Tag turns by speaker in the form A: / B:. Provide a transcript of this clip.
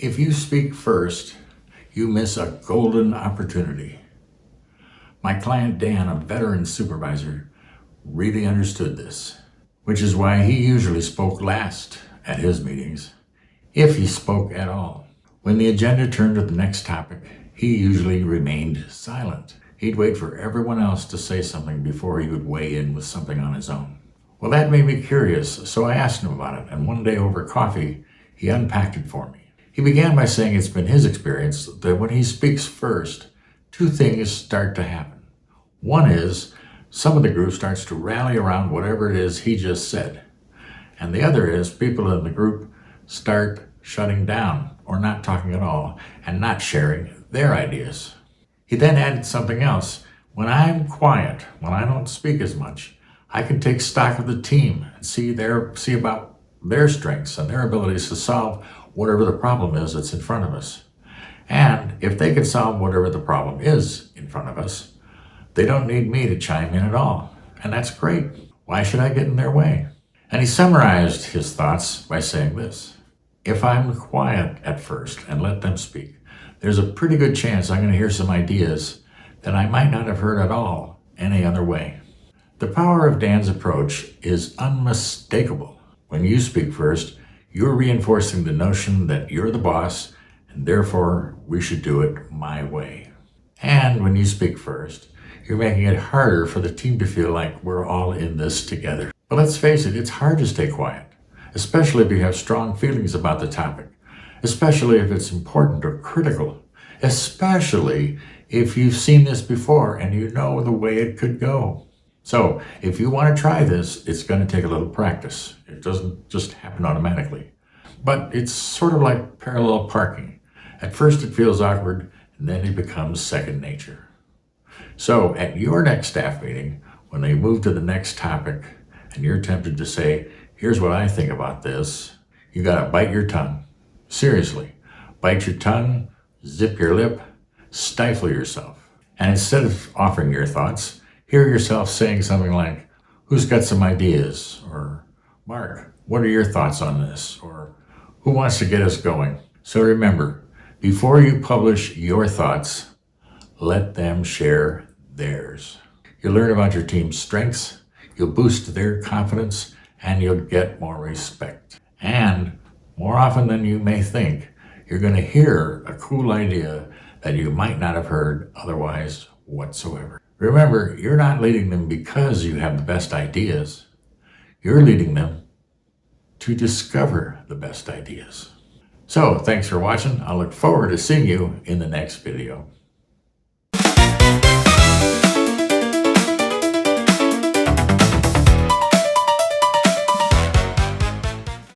A: If you speak first, you miss a golden opportunity. My client Dan, a veteran supervisor, really understood this, which is why he usually spoke last at his meetings, if he spoke at all. When the agenda turned to the next topic, he usually remained silent. He'd wait for everyone else to say something before he would weigh in with something on his own. Well, that made me curious, so I asked him about it, and one day over coffee, he unpacked it for me. He began by saying it's been his experience that when he speaks first, two things start to happen. One is, some of the group starts to rally around whatever it is he just said. And the other is, people in the group start shutting down or not talking at all and not sharing their ideas. He then added something else. When I'm quiet, when I don't speak as much, I can take stock of the team and see about their strengths and their abilities to solve whatever the problem is that's in front of us. And if they can solve whatever the problem is in front of us, they don't need me to chime in at all. And that's great. Why should I get in their way? And he summarized his thoughts by saying this: if I'm quiet at first and let them speak, there's a pretty good chance I'm going to hear some ideas that I might not have heard at all any other way. The power of Dan's approach is unmistakable. When you speak first, you're reinforcing the notion that you're the boss and therefore we should do it my way. And when you speak first, you're making it harder for the team to feel like we're all in this together. But let's face it, it's hard to stay quiet, especially if you have strong feelings about the topic, especially if it's important or critical, especially if you've seen this before and you know the way it could go. So if you want to try this, it's going to take a little practice. It doesn't just happen automatically. But it's sort of like parallel parking. At first it feels awkward, and then it becomes second nature. So at your next staff meeting, when they move to the next topic, and you're tempted to say, here's what I think about this, you got to bite your tongue. Seriously, bite your tongue, zip your lip, stifle yourself. And instead of offering your thoughts, hear yourself saying something like, who's got some ideas? Or, Mark, what are your thoughts on this? Or, who wants to get us going? So remember, before you publish your thoughts, let them share theirs. You'll learn about your team's strengths, you'll boost their confidence, and you'll get more respect. And more often than you may think, you're going to hear a cool idea that you might not have heard otherwise whatsoever. Remember, you're not leading them because you have the best ideas. You're leading them to discover the best ideas. So, thanks for watching. I look forward to seeing you in the next video.